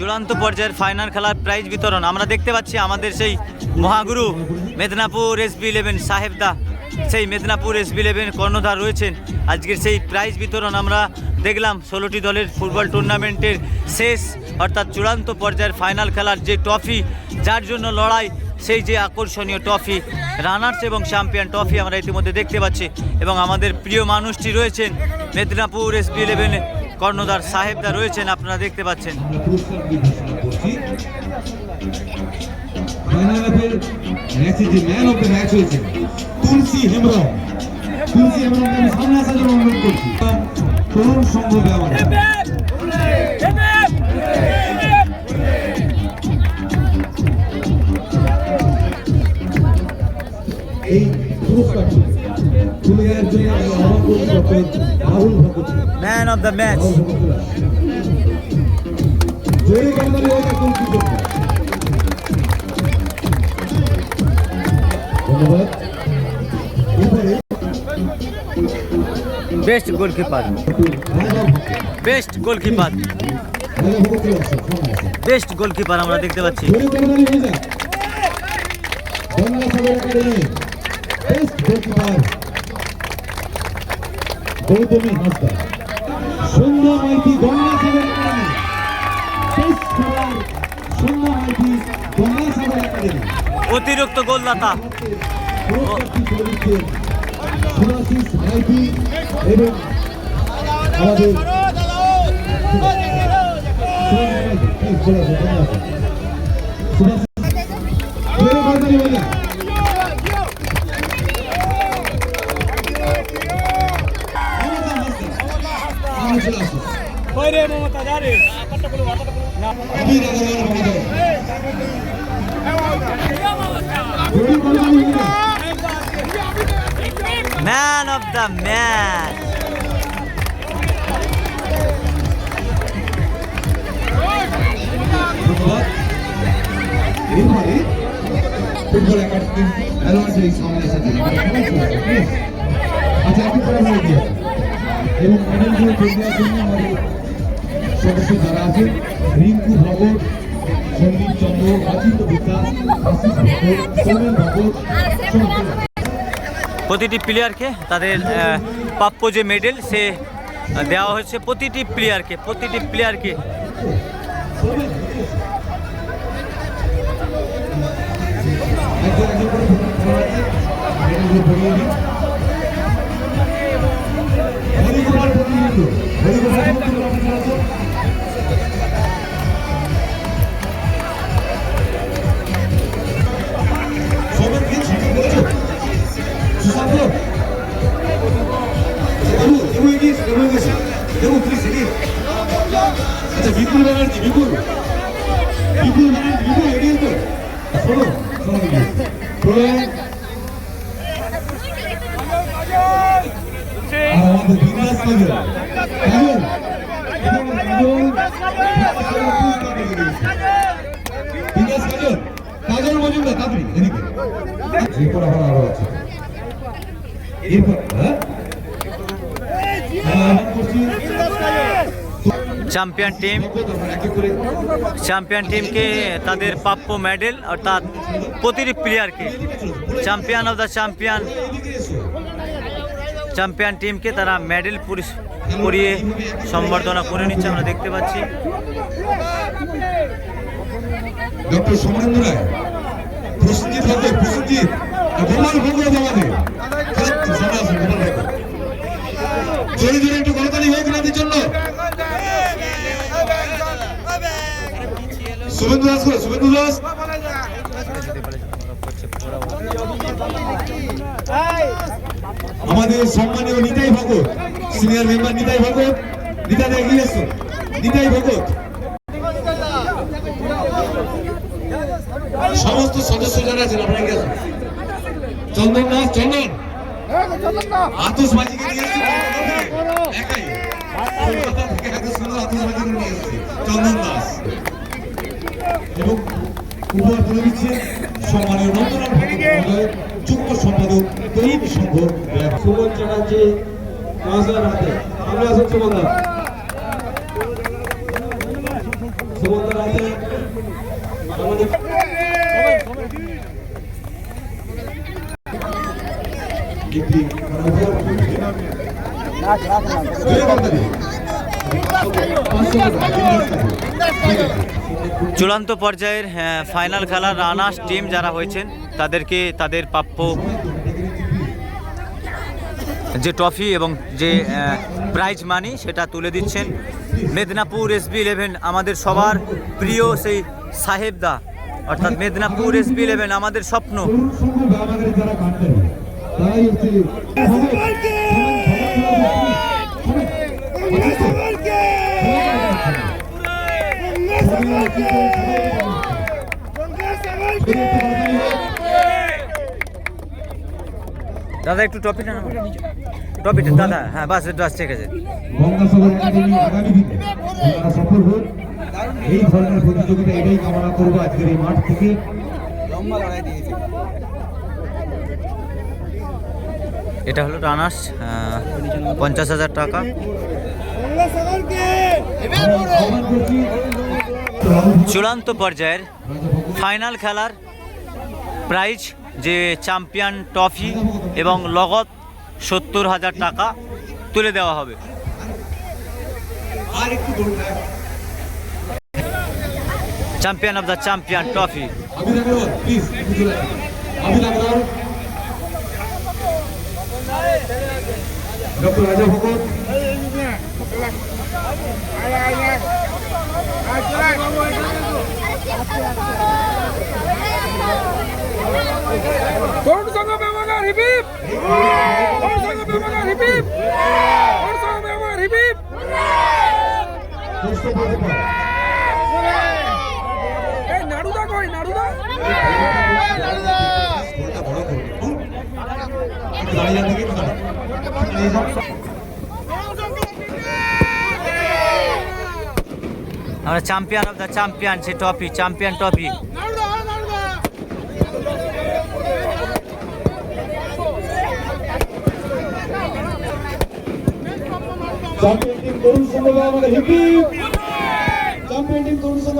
চূড়ান্ত পর্যায়ের ফাইনাল খেলার প্রাইজ বিতরণ আমরা দেখতে পাচ্ছি আমাদের সেই মহাগুরু মেদিনীপুর SB11 সাহেবদা, সেই মেদিনীপুর SB11 কর্ণধার রয়েছেন। আজকের সেই প্রাইজ বিতরণ আমরা দেখলাম 16টি দলের ফুটবল টুর্নামেন্টের শেষ অর্থাৎ চূড়ান্ত পর্যায়ের ফাইনাল খেলার যে ট্রফি, যার জন্য লড়াই, সেই যে আকর্ষণীয় ট্রফি, রানার্স এবং চ্যাম্পিয়ন ট্রফি আমরা ইতিমধ্যে দেখতে পাচ্ছি। এবং আমাদের প্রিয় মানুষটি রয়েছেন মেদিনীপুর SB11 কর্ণধার সাহেবদা রয়েছেন, আপনারা দেখতে পাচ্ছেন। এই পুরস্কারটি man of the match. Best goalkeeper, best goalkeeper, best goalkeeper আমরা দেখতে পাচ্ছি। গৌতমী হাসদা, সন্ধ্যা মাইতি গঙ্গাসাগর একাডেমি, সন্ধ্যা মাইতি গঙ্গাসাগর একাডেমি, অতিরিক্ত গোলদাতা সুভাশিস মাইতি এবং আমাদের man of the match. Football academy অ্যালোয়ান্সের সামনে এসেছে। আচ্ছা, একটু পরে হয়ে গিয়েছে এবং মেডেলগুলো দেওয়ার জন্য আমাদের সদস্য যারা আছেন, রিঙ্কু ভগত, সন্দীপ চন্দ্র, রাজীব বিকাশ, আশিস ভগত, সৌমেন ভগত, প্রতিটি প্লেয়ারকে তাদের প্রাপ্য যে মেডেল সে দেওয়া হয়েছে, প্রতিটি প্লেয়ারকে আচ্ছা, বিপুল ব্যানার্জি, বিপুল এগিয়ে তো শোনো আমাদের বিকাশ কাজল, কাজল মজুমদার, তাড়াতাড়ি এদিকে। এরপর আবার আরো আছে, এরপর চ্যাম্পিয়ন টিমকে তাদের প্রাপ্য মেডেল অর্থাৎ প্রতিটি প্লেয়ারকে চ্যাম্পিয়ন অফ দ্য চ্যাম্পিয়ন টিমকে তারা মেডেল পরিয়ে সম্বর্ধনা করে নিচ্ছে, আমরা দেখতে পাচ্ছি। ডক্টর সমরেন্দ্র রায়, প্রসেনজিৎ হবে, প্রসেনজিৎ গোপাল ভোগ আমাদের জোরে জোরে একটু গণতালি হোক নাদের জন্য। শুভেন্দু দাস করে, শুভেন্দু দাস, আমাদের সম্মানীয় নিতাই ভগত, সিনিয়র মেম্বার নিতাই ভগত, নিতাই এগিয়ে এসো, নিতাই ভগত, সমস্ত সদস্য যারা আছেন আপনারা এগিয়ে আসুন। চন্দন দাস, চন্দন আতশবাজিকে নিয়ে এসেছি একাই, কলকাতা থেকে এত সুন্দর আতশবাজি নিয়ে এসেছি চন্দন দাস। এবং উপহার তুলে দিচ্ছে সম্মানীয় নন্দলাল ভট্টাচার্য, যুগ্ম সম্পাদক তৈরি সংঘ সুমন চ্যাটার্জি মহাশয়ের হাতে। আমরা আসুন সুমনদা, সুমনদার হাতে যাতে আমাদের একটি চূড়ান্ত পর্যায়ের ফাইনাল খেলার রানার্স টিম যারা হয়েছেন তাদেরকে তাদের প্রাপ্য যে ট্রফি এবং যে প্রাইজ মানি সেটা তুলে দিচ্ছেন মেদিনীপুর SB11 আমাদের সবার প্রিয় সেই সাহেবদা, অর্থাৎ মেদিনীপুর SB11 আমাদের স্বপ্ন। দাদা একটু টপিটা না, টপিটা দাদা, হ্যাঁ বাস ঠিক আছে। গঙ্গাসাগর একাডেমি আগামী দিনে আপনারা সফল হোক, এই ধরনের প্রতিযোগিতা এটাই কামনা করবো আজকের এই মাঠ থেকে। এটা হলো রানার্স 50,000 টাকা। চূড়ান্ত পর্যায়ের ফাইনাল খেলার প্রাইজ যে চ্যাম্পিয়ন ট্রফি এবং লগত 70,000 টাকা তুলে দেওয়া হবে। Champion of the champion trophy. Doctor রাজা ভগত, কোন সঙ্গ ব্যবহার হিবিব, কোন সঙ্গ ব্যবহার হিবিব, কোন সঙ্গ ব্যবহার হিবিব। এই নাড়ুদা কই, নাড়ুদা আমরা চ্যাম্পিয়ন অফ দ্য চ্যাম্পিয়ন সেই trophy, champion trophy. Champion team Tarun Sangha আমাদের হিপি, চ্যাম্পিয়ন টিম তরুণ সংঘ